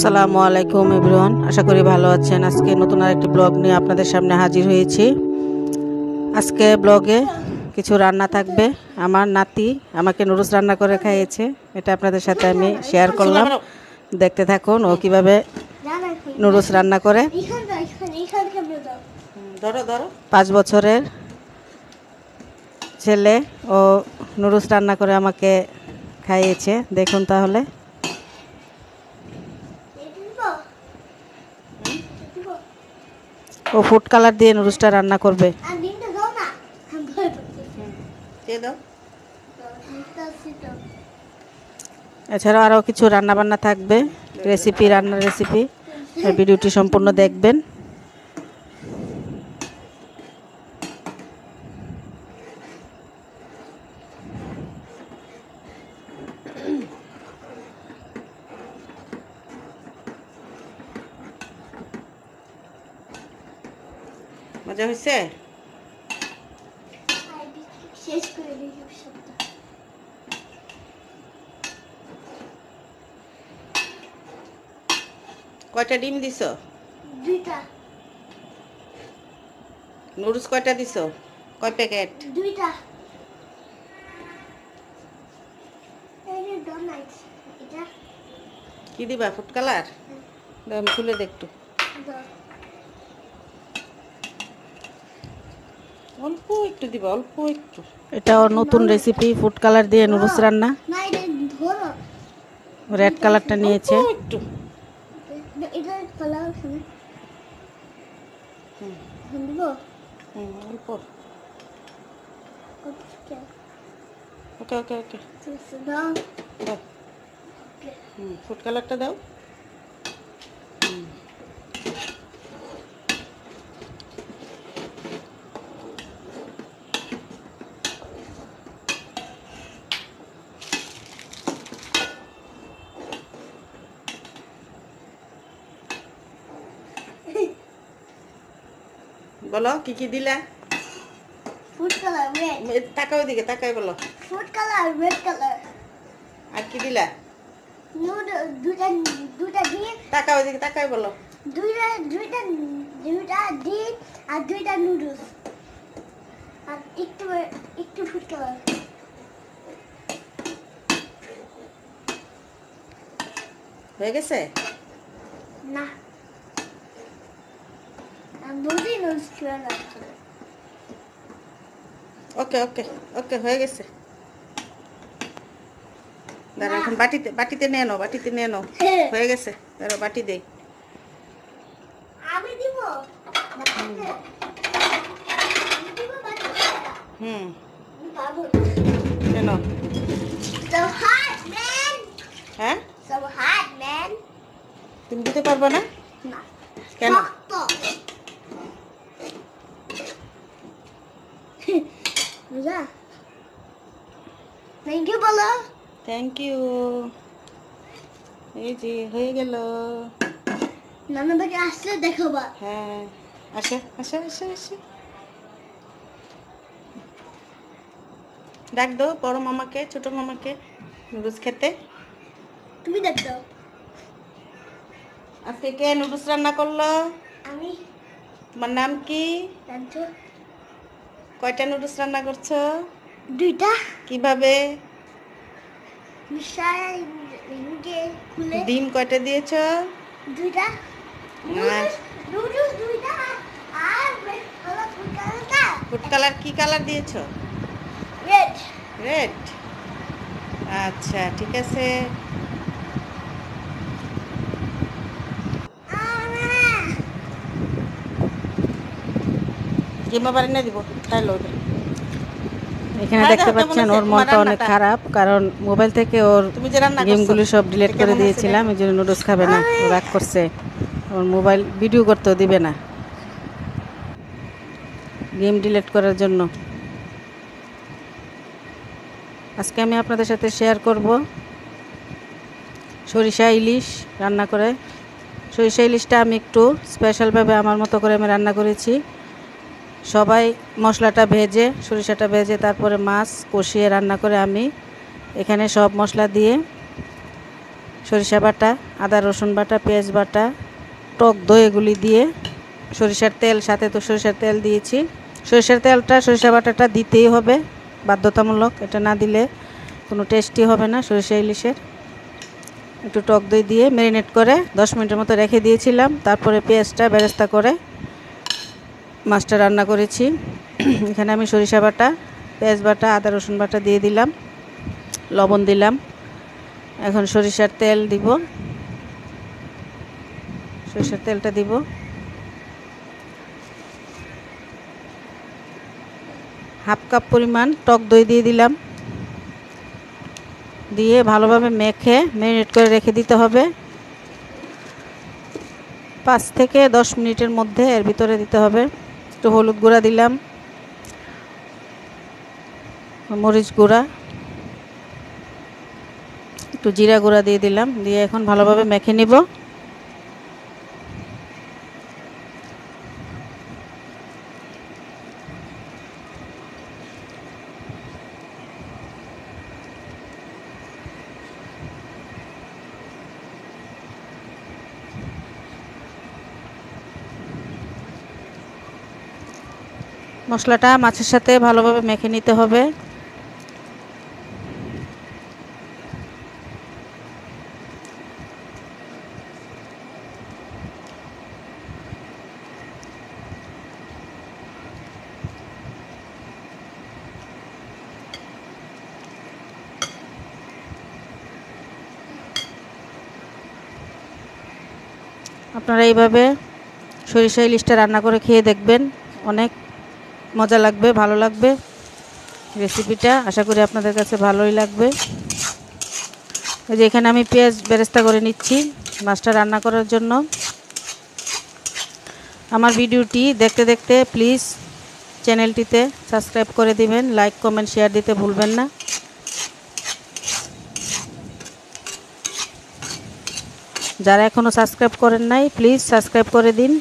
আসসালামু আলাইকুম এভরিওয়ান, আশা করি ভালো আছেন। আজকে নতুন আরেকটি ব্লগ নিয়ে আপনাদের সামনে হাজির হয়েছি। আজকে ব্লগে কিছু রান্না থাকবে। আমার নাতি আমাকে নুডলস রান্না করে খাইয়েছে, এটা আপনাদের সাথে আমি শেয়ার করলাম। দেখতে থাকুন ও কিভাবে নুডলস রান্না করে। 5 বছরের ছেলে ও নুডলস রান্না করে আমাকে খাইয়েছে, দেখুন তাহলে। ও ফুড কালার দিয়ে নুডলসটা রান্না করবে। এছাড়াও আরও কিছু রান্না বান্না থাকবে, রান্নার রেসিপি। ভিডিওটি সম্পূর্ণ দেখবেন। মজা হয়েছে? কয়টা ডিম দিছো? 2টা। নুডলস কয়টা দিছো? কয় প্যাকেট? 2টা। এই ডোনাট এটা কি দিবা? Food colour? আমি খুলে দেখ একটু। অল্প একটু দিবা, অল্প একটু। এটা ওর নতুন রেসিপি, ফুড কালার দিয়ে নুডলস রান্না। না, এটা ধরো। রেড কালারটা নিয়েছে। একটু এটা কালার শুনে দিব। অল্প। ওকে ওকে ওকে ওকে দাও। ফুড কালারটা দাও। বলো কি কি দিলা? Food colour red. তাকাও দিকে, তাকাই বলো। Food colour red colour. আর কি দিলা? নুডল দুটা ডিম। তাকাও দিকে, তাকাই বলো। দুইটা ডিম আর 2টা নুডলস আর একটু ফুড কালার। হয়ে গেছে? না, আমি বুঝি নুডলস খেয়ে না। ওকে ওকে ওকে হয়ে গেছে। দাঁড়া, এখন বাটিতে নিয়ে নাও, বাটিতে নিয়ে নাও। হয়ে গেছে, দাঁড়া বাটি দেই। আমি দিব। পাবো কেন? So hot, man. হ্যাঁ, So hot, man. তুমি দিতে পারবে না? না। কেন? বুঝা? Thank you, বলো। Thank you. এই যে হয়ে গেল। নানা বাকি আসলে দেখাবা। হ্যাঁ, আসে আসে আসে আসে। ডাক দাও বড় মামাকে, ছোট মামাকে নুডলস খেতে। তুমি দেখো। আজকে কে নুডলস রান্না করলো? আমি। তোমার নাম কি? জানতো? কয়টা নুডলস রান্না করছো? 2টা। কিভাবে? মিশাই ইনকে খুলে। ডিম কয়টা দিয়েছো? 2টা। নুডলস 2টা আর রেড কালার ফুড কালারটা। ফুড কালার কি কালার দিয়েছো? রেড। রেড। আচ্ছা ঠিক আছে। গেমা বাড়ি না দিব তাই লোক। এখানে দেখতে পাচ্ছেন ওর মনটা অনেক খারাপ, কারণ মোবাইল থেকে ওর গেমগুলো সব ডিলিট করে দিয়েছিলাম, এই জন্য নুডলস খাবে না, রাগ করছে। ওর মোবাইল ভিডিও করতেও দিবে না, গেম ডিলিট করার জন্য। আজকে আমি আপনাদের সাথে শেয়ার করব সরিষা ইলিশ রান্না করে। সরিষা ইলিশটা আমি একটু স্পেশালভাবে আমার মতো করে আমি রান্না করেছি। সবাই মশলাটা ভেজে, সরিষাটা ভেজে তারপরে মাছ কষিয়ে রান্না করে আমি এখানে সব মশলা দিয়ে সরিষা বাটা, আদা রসুন বাটা, পেঁয়াজ বাটা, টক দই এগুলি দিয়ে সরিষার তেল, সাথে তো সরিষার তেল দিয়েছি। সরিষার তেলটা সরিষা বাটাটা দিতেই হবে, বাধ্যতামূলক। এটা না দিলে কোনো টেস্টই হবে না সরিষা ইলিশের। একটু টক দই দিয়ে ম্যারিনেট করে 10 মিনিটের মতো রেখে দিয়েছিলাম। তারপরে পেঁয়াজটা বেরেস্তা করে মাছটা রান্না করেছি। এখানে আমি সরিষা বাটা, পেঁয়াজ বাটা, আদা রসুন বাটা দিয়ে দিলাম, লবণ দিলাম। এখন সরিষার তেল দিব, সরিষার তেলটা দিব। হাফ কাপ পরিমাণ টক দই দিয়ে দিলাম, দিয়ে ভালোভাবে মেখে ম্যারিনেট করে রেখে দিতে হবে। 5 থেকে 10 মিনিটের মধ্যে এর ভিতরে দিতে হবে। একটু হলুদ গুঁড়া দিলাম, মরিচ গুঁড়া, একটু জিরা গুঁড়া দিয়ে দিলাম, দিয়ে এখন ভালোভাবে মেখে নিব। মশলাটা মাছের সাথে ভালোভাবে মেখে নিতে হবে। আপনারা এইভাবে সরিষা ইলিশটা রান্না করে খেয়ে দেখবেন, অনেক মজা লাগবে, ভালো লাগবে রেসিপিটা। আশা করি আপনাদের কাছে ভালোই লাগবে। এই যে এখানে আমি পেঁয়াজ বেরেস্তা করে নিচ্ছি মাছটা রান্না করার জন্য। আমার ভিডিওটি দেখতে দেখতে প্লিজ চ্যানেলটিতে সাবস্ক্রাইব করে দিবেন, লাইক কমেন্ট শেয়ার দিতে ভুলবেন না। যারা এখনও সাবস্ক্রাইব করেন নাই প্লিজ সাবস্ক্রাইব করে দিন,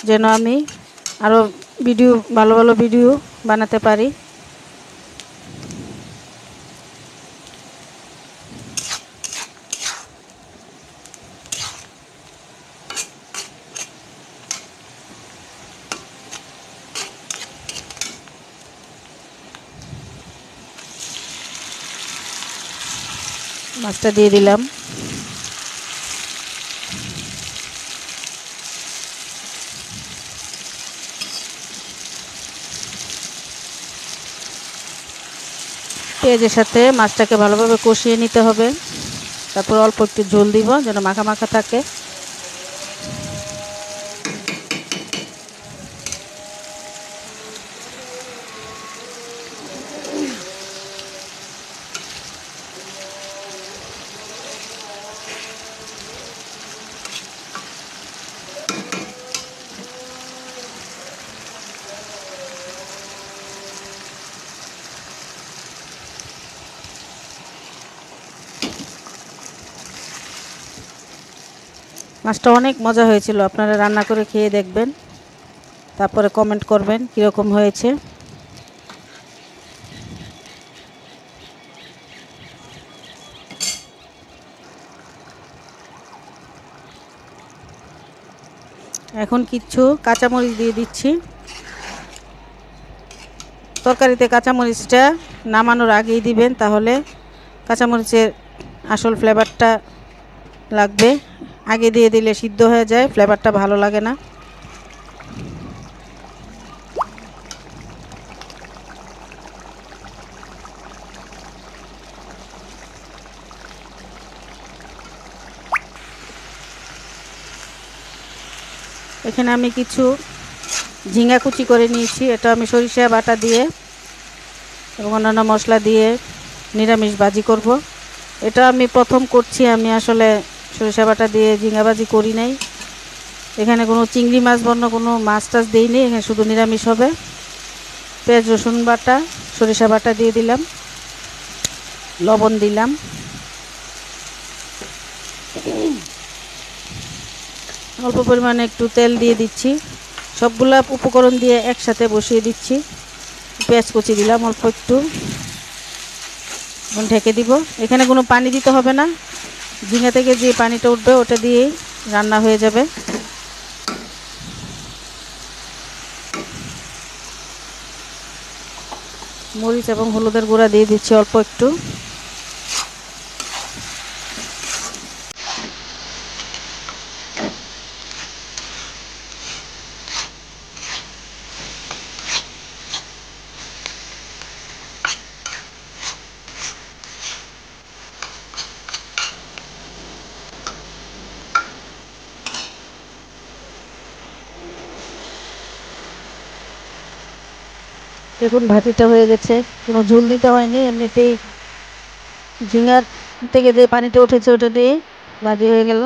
যেন আমি আরও ভালো ভালো ভিডিও বানাতে পারি। মাছটা দিয়ে দিলাম, পেঁয়াজের সাথে মাছটাকে ভালোভাবে কষিয়ে নিতে হবে। তারপর অল্প একটু ঝোল দিব যেন মাখা মাখা থাকে। মাছটা অনেক মজা হয়েছিল, আপনারা রান্না করে খেয়ে দেখবেন, তারপরে কমেন্ট করবেন কীরকম হয়েছে। এখন কিছু কাঁচামরিচ দিয়ে দিচ্ছি। তরকারিতে কাঁচামরিচটা নামানোর আগেই দিবেন, তাহলে কাঁচামরিচের আসল ফ্লেভারটা লাগবে। আগে দিয়ে দিলে সিদ্ধ হয়ে যায়, ফ্লেভারটা ভালো লাগে না। এখানে আমি কিছু ঝিঙ্গা কুচি করে নিয়েছি, এটা আমি সরিষা বাটা দিয়ে এবং অন্যান্য মশলা দিয়ে নিরামিষ ভাজি করব। এটা আমি প্রথম করছি, আমি আসলে সরিষা বাটা দিয়ে ঝিঙ্গা ভাজি করি নাই। এখানে কোনো চিংড়ি মাছ বন্য কোনো মাছ টাছ দিইনি, এখানে শুধু নিরামিষ হবে। পেঁয়াজ রসুন বাটা, সরিষা বাটা দিয়ে দিলাম, লবণ দিলাম, অল্প পরিমাণে একটু তেল দিয়ে দিচ্ছি। সবগুলা উপকরণ দিয়ে একসাথে বসিয়ে দিচ্ছি। পেঁয়াজ কুচি দিলাম অল্প একটু, এখন ঢেকে দিব। এখানে কোনো পানি দিতে হবে না, ঝিঙে থেকে যে পানিটা উঠবে ওটা দিয়েই রান্না হয়ে যাবে। মরিচ এবং হলুদের গুঁড়া দিয়ে দিচ্ছি অল্প একটু। দেখুন ভাজিটা হয়ে গেছে, কোনো ঝোল দিতে হয়নি, এমনিতেই ঝিঙার থেকে যে পানিটা উঠেছে ওটা দিয়ে ভাজি হয়ে গেল।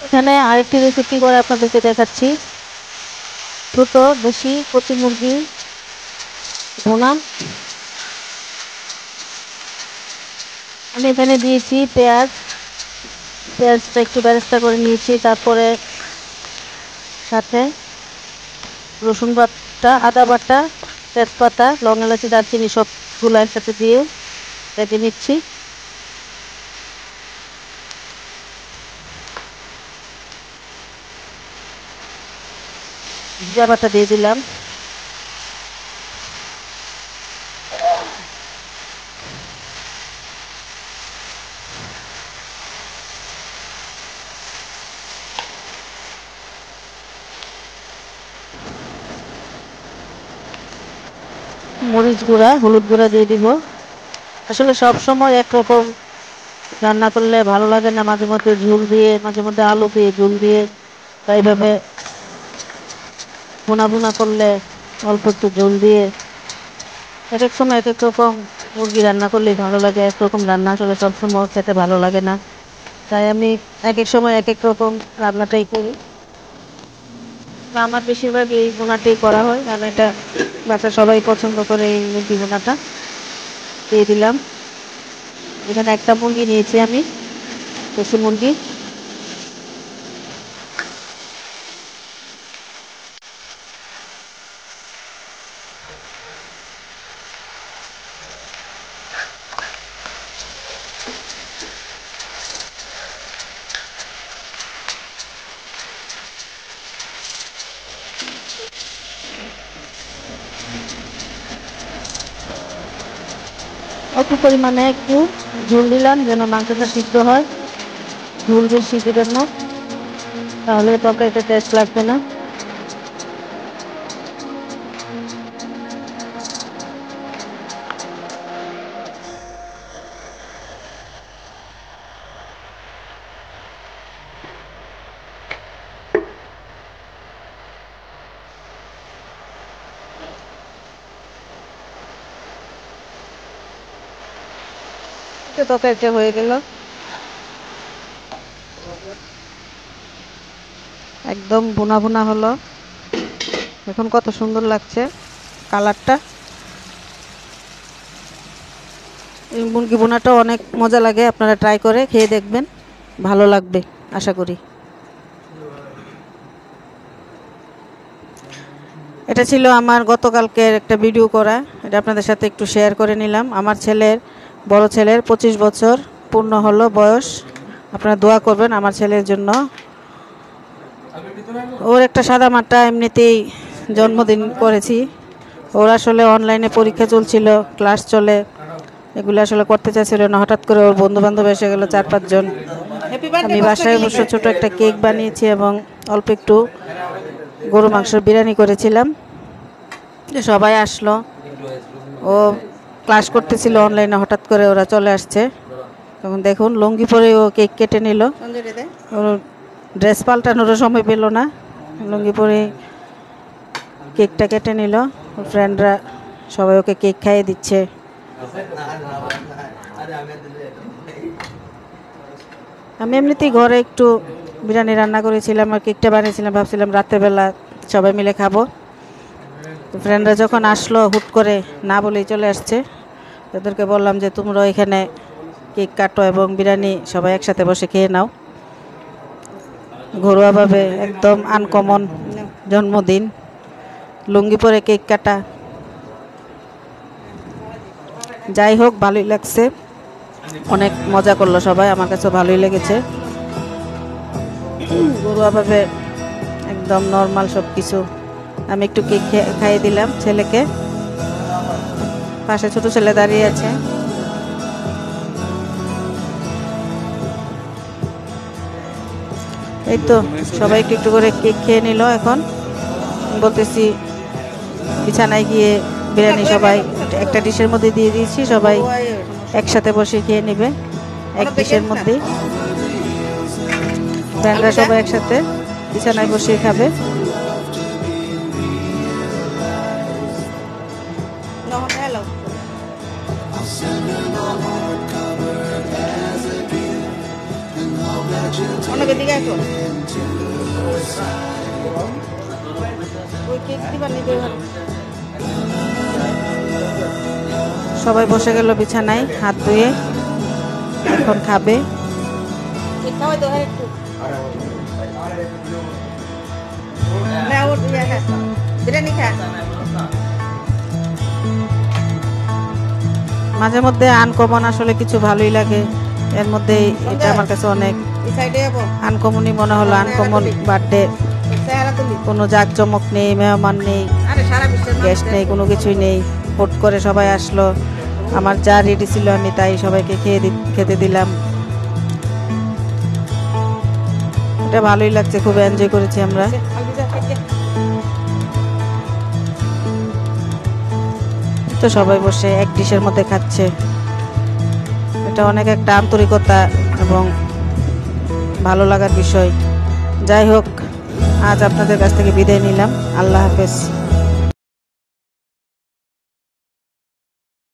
এখানে আরেকটি রেসিপি করে আপনাদেরকে দেখাচ্ছি। ছোট দেশি কচি মুরগি ভুনা। আমি এখানে দিয়েছি পেঁয়াজ, পেঁয়াজটা একটু বেরেস্তা করে নিয়েছি, তারপরে সাথে রসুন বাটা, আদা বাটা, তেজপাতা, লং এলাচি, দারচিনি সবগুলো একসাথে দিয়ে রেখে নিচ্ছি। জিরা বাটা দিয়ে দিলাম। মরিচ গুঁড়া, হলুদ গুঁড়া দিয়ে দিব। আসলে সব সময় একরকম রান্না করলে ভালো লাগে না, মাঝে মধ্যে ঝোল দিয়ে, মাঝে মধ্যে আলু দিয়ে, ঝোল দিয়ে, তাই এইভাবে ভুনা ভুনা করলে অল্প একটু ঝোল দিয়ে এক এক সময় এক এক রকম মুরগি রান্না করলে ভালো লাগে। একরকম রান্না আসলে সবসময় খেতে ভালো লাগে না, তাই আমি এক এক সময় এক এক রকম রান্নাটাই করি। আমার বেশিরভাগ এই ভুনাটাই করা হয়, কারণ এটা বাচ্চা সবাই পছন্দ করে। এই মুরগি ভুনাটা দিয়ে দিলাম। এখানে একটা মুরগি নিয়েছি আমি, দেশি মুরগি। অল্প পরিমাণে একটু ঝোল দিলাম যেন মাংসটা সিদ্ধ হয়। ঝোল বেশি দেবেন না, তাহলে তরকারিটা টেস্ট লাগবে না। তরকারিটা হয়ে গেল, একদম ভুনা ভুনা হলো। এখন কত সুন্দর লাগছে কালারটা। এই মুরগি ভুনাটা অনেক মজা লাগে, আপনারা ট্রাই করে খেয়ে দেখবেন, ভালো লাগবে আশা করি। এটা ছিল আমার গতকালকের একটা ভিডিও করা, এটা আপনাদের সাথে একটু শেয়ার করে নিলাম। আমার বড় ছেলের 25 বছর পূর্ণ হলো বয়স। আপনারা দোয়া করবেন আমার ছেলের জন্য। ওর একটা সাদামাটা এমনিতেই জন্মদিন করেছি। ওর আসলে অনলাইনে পরীক্ষা চলছিল, ক্লাস চলে, এগুলো আসলে করতে চাইছিল না। হঠাৎ করে ওর বন্ধু বান্ধব এসে গেল 4-5 জন। আমি বাসায় অবশ্য ছোটো একটা কেক বানিয়েছি এবং অল্প একটু গরু মাংসের বিরিয়ানি করেছিলাম। সবাই আসলো, ও ক্লাস করতেছিল অনলাইনে, হঠাৎ করে ওরা চলে আসছে। তখন দেখুন লুঙ্গি পরে ও কেক কেটে নিল। ওর ড্রেস পাল্টানোরও সময় পেল না, লুঙ্গি পরে কেকটা কেটে নিল। ওর ফ্রেন্ডরা সবাই ওকে কেক খাইয়ে দিচ্ছে। আমি এমনিতেই ঘরে একটু বিরিয়ানি রান্না করেছিলাম আর কেকটা বানিয়েছিলাম, ভাবছিলাম রাত্রেবেলা সবাই মিলে খাবো। তো ফ্রেন্ডরা যখন আসলো হুট করে না বলেই চলে আসছে, তাদেরকে বললাম যে তোমরা এখানে কেক কাটো এবং বিরিয়ানি সবাই একসাথে বসে খেয়ে নাও। ঘরোয়াভাবে একদম আনকমন জন্মদিন, লুঙ্গি পরে কেক কাটা। যাই হোক, ভালোই লাগছে, অনেক মজা করলো সবাই, আমার কাছে ভালোই লেগেছে। ঘরোয়াভাবে একদম নর্মাল সব কিছু। আমি একটু কেক খাইয়ে দিলাম ছেলেকে, পাশে ছোট ছেলে দাঁড়িয়ে আছে। এই তো সবাই একটু একটু করে কেক খেয়ে নিল। এখন বলতেছি বিছানায় গিয়ে বিরিয়ানি সবাই একটা ডিশের মধ্যে দিয়ে দিয়েছি, সবাই একসাথে বসে খেয়ে নেবে এক ডিশের মধ্যেই। ফ্রেন্ডরা সবাই একসাথে বিছানায় বসে খাবে। সবাই বসে গেল বিছানায় হাত ধুয়ে, এখন খাবে। মাঝে মধ্যে আনকমন আসলে কিছু ভালোই লাগে, এর মধ্যে এটা আমার কাছে অনেক আনকমনই মনে হলো। আনকমন বার্থডে, কোনো জাঁকজমক নেই, মেহমান নেই, গেস্ট নেই, কোনো কিছুই নেই। হুট করে সবাই আসলো, আমার যা রেডি ছিল আমি তাই সবাইকে খেতে দিলাম। এটা ভালোই লাগছে, খুব এনজয় করেছি আমরা। তো সবাই বসে এক ডিশের মধ্যে খাচ্ছে, এটা অনেক একটা আন্তরিকতা এবং ভালো লাগার বিষয়। যাই হোক, আজ আপনাদের কাছ থেকে বিদায় নিলাম। আল্লাহ হাফেজ।